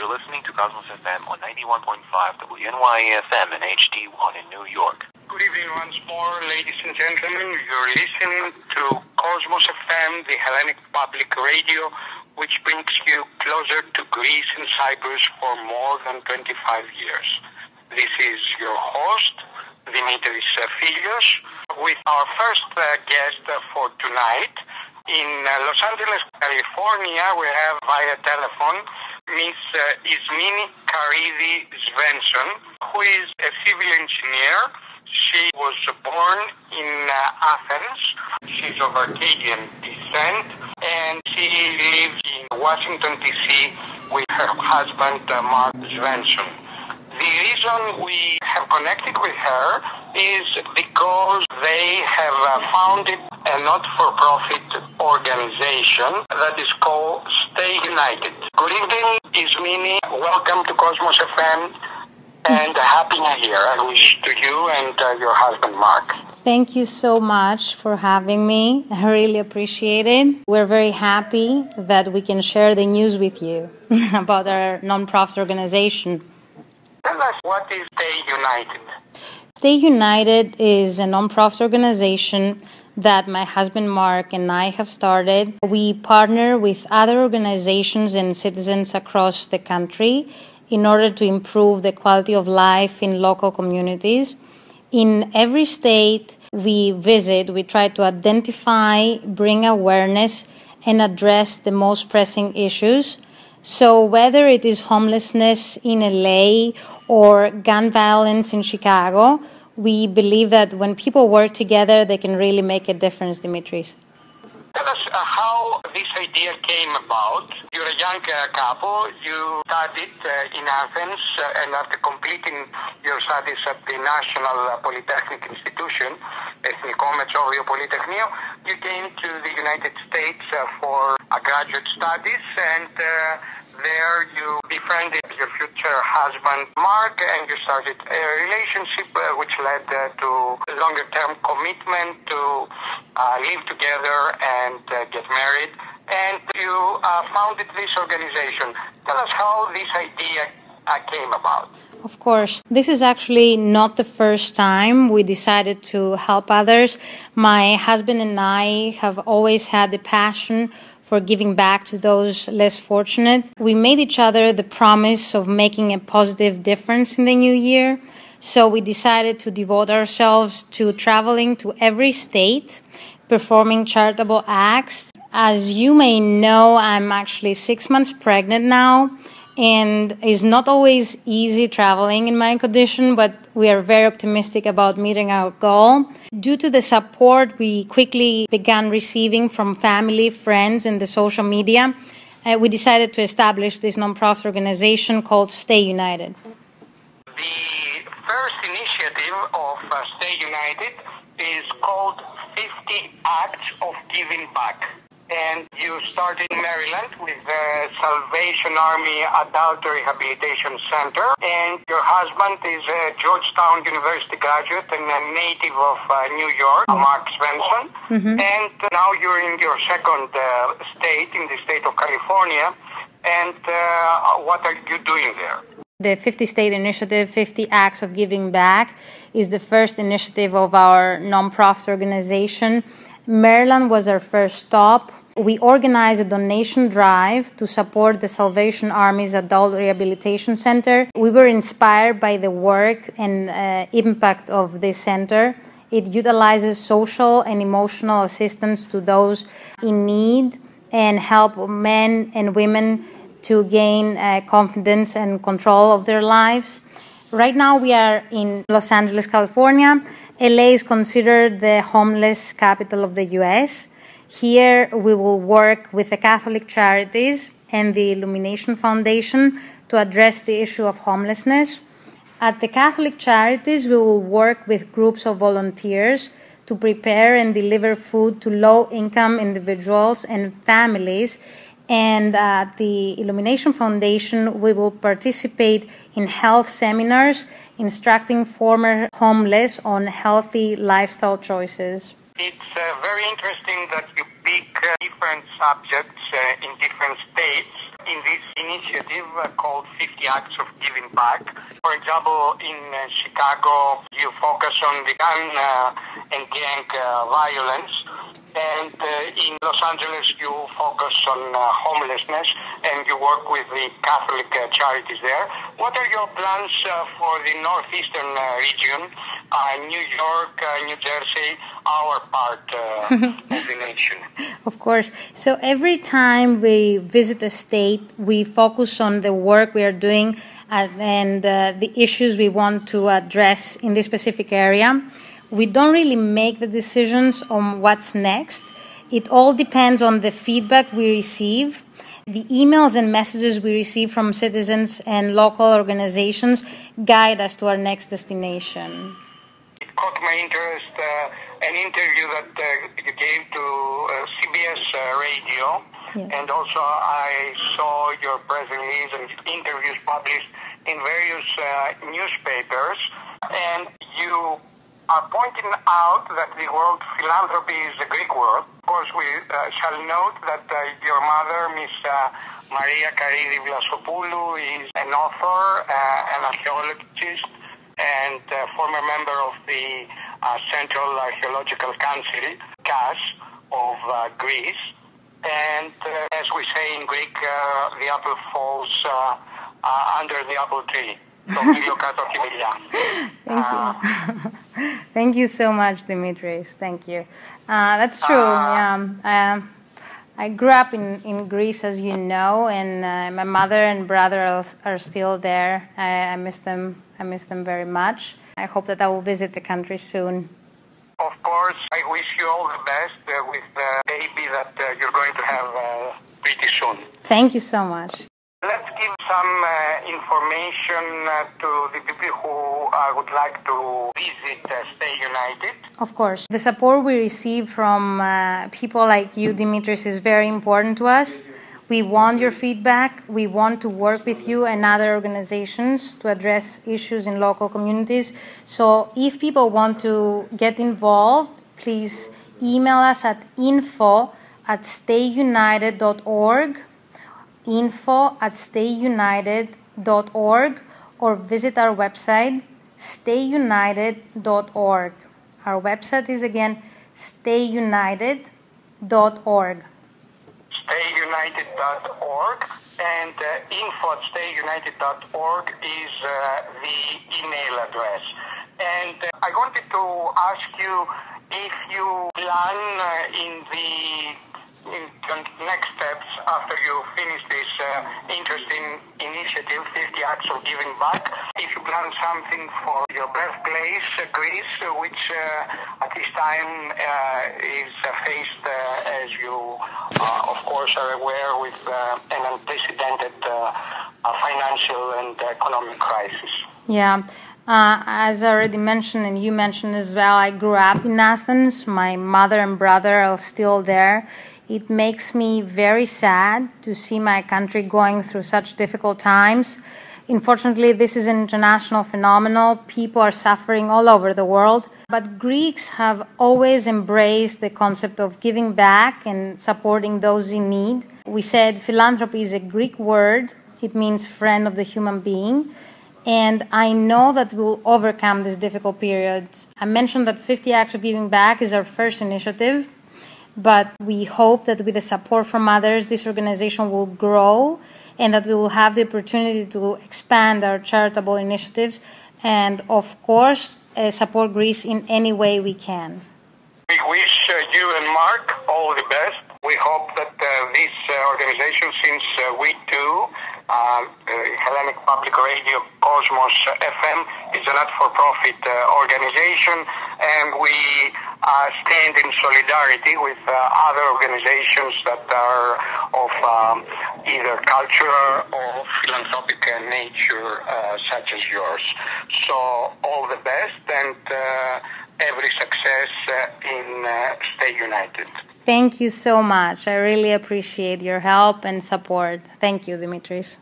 You're listening to Cosmos FM on 91.5 WNYE-FM and HD1 in New York. Good evening once more, ladies and gentlemen. You're listening to Cosmos FM, the Hellenic Public Radio, which brings you closer to Greece and Cyprus for more than 25 years. This is your host, Dimitris Filios, with our first guest for tonight. In Los Angeles, California, we have via telephone Miss Ismini Καρύδη-Svensson, who is a civil engineer. She was born in Athens. She's of Arcadian descent, and she lives in Washington, D.C. with her husband, Mark Svensson. The reason we have connected with her is because they have founded a not-for-profit organization that is called StayUNITED. Good evening, Ismini. Welcome to Cosmos FM, and a Happy New Year I wish to you and your husband, Mark. Thank you so much for having me. I really appreciate it. We're very happy that we can share the news with you about our non-profit organization. Tell us, what is StayUNITED? StayUNITED is a non-profit organization that my husband Mark and I have started. We partner with other organizations and citizens across the country in order to improve the quality of life in local communities. In every state we visit, we try to identify, bring awareness, and address the most pressing issues. So whether it is homelessness in LA or gun violence in Chicago, we believe that when people work together, they can really make a difference, Dimitris. Tell us how this idea came about. You're a young couple. You studied in Athens, and after completing your studies at the National Polytechnic Institution, Εθνικό Μετσόβιο Πολυτεχνείο, you came to the United States for graduate studies, and there you befriended your future husband, Mark, and you started a relationship which led to longer-term commitment to live together and get married. And you founded this organization. Tell us how this idea came about. Of course. This is actually not the first time we decided to help others. My husband and I have always had the passion for giving back to those less fortunate. We made each other the promise of making a positive difference in the new year. So we decided to devote ourselves to traveling to every state, performing charitable acts. As you may know, I'm actually 6 months pregnant now, and it's not always easy traveling in my condition, but we are very optimistic about meeting our goal. Due to the support we quickly began receiving from family, friends, and the social media, we decided to establish this non-profit organization called StayUNITED. The first initiative of StayUNITED is called 50 Acts of Giving Back. And you started in Maryland with the Salvation Army Adult Rehabilitation Center. And your husband is a Georgetown University graduate and a native of New York, Mark Svensson. Mm-hmm. And now you're in your second state, in the state of California. And what are you doing there? The 50-state initiative, 50 Acts of Giving Back, is the first initiative of our nonprofit organization. Maryland was our first stop. We organized a donation drive to support the Salvation Army's Adult Rehabilitation Center. We were inspired by the work and impact of this center. It utilizes social and emotional assistance to those in need and help men and women to gain confidence and control of their lives. Right now we are in Los Angeles, California. LA is considered the homeless capital of the U.S. Here we will work with the Catholic Charities and the Illumination Foundation to address the issue of homelessness. At the Catholic Charities, we will work with groups of volunteers to prepare and deliver food to low-income individuals and families. And at the Illumination Foundation, we will participate in health seminars, instructing former homeless on healthy lifestyle choices. It's very interesting that you pick different subjects in different states. in this initiative called 50 Acts of Giving Back. For example, in Chicago, you focus on the gun and gang violence. And in Los Angeles, you focus on homelessness, and you work with the Catholic charities there. What are your plans for the northeastern region, New York, New Jersey, our part of the nation? Of course. So every time we visit a state, we focus on the work we are doing and the issues we want to address in this specific area. We don't really make the decisions on what's next. It all depends on the feedback we receive, the emails and messages we receive from citizens and local organizations guide us to our next destination. It caught my interest, an interview that you gave to CBS Radio, and also I saw your press release and interviews published in various newspapers, and you are pointing out that the word philanthropy is a Greek word. Of course, we shall note that your mother, Miss Maria Καρύδη-Svensson, is an author, an archaeologist, and former member of the Central Archaeological Council, CAS, of Greece. And as we say in Greek, the apple falls under the apple tree. Thank you. Thank you so much, Dimitris. Thank you. That's true. I grew up in Greece, as you know, and my mother and brother are still there. I miss them. I miss them very much. I hope that I will visit the country soon. Of course, I wish you all the best with the baby that you're going to have pretty soon. Thank you so much. Let's give some information to the people who would like to visit StayUNITED. Of course. The support we receive from people like you, Dimitris, is very important to us. We want your feedback. We want to work with you and other organizations to address issues in local communities. So if people want to get involved, please email us at info@stayunited.org. info@stayunited.org, or visit our website, StayUNITED.org. Our website is again StayUNITED.org. StayUNITED.org, and info@stayunited.org is the email address. And I wanted to ask you if you plan in the next steps after you finish this interesting initiative, 50 Acts of Giving Back, if you plan something for your birthplace, Greece, which at this time is faced, as you of course are aware, with an unprecedented financial and economic crisis. Yeah. As I already mentioned, and you mentioned as well, I grew up in Athens. My mother and brother are still there. It makes me very sad to see my country going through such difficult times. Unfortunately, this is an international phenomenon. People are suffering all over the world. But Greeks have always embraced the concept of giving back and supporting those in need. We said philanthropy is a Greek word. It means friend of the human being. And I know that we will overcome this difficult period. I mentioned that 50 Acts of Giving Back is our first initiative. But we hope that with the support from others, this organization will grow and that we will have the opportunity to expand our charitable initiatives and, of course, support Greece in any way we can. We wish you and Mark all the best. We hope that this organization, since we too, Hellenic Public Radio, Cosmos FM, is a not-for-profit organization, and we stand in solidarity with other organizations that are of either cultural or philanthropic nature, such as yours. So all the best and every success in StayUNITED. Thank you so much. I really appreciate your help and support. Thank you, Dimitris.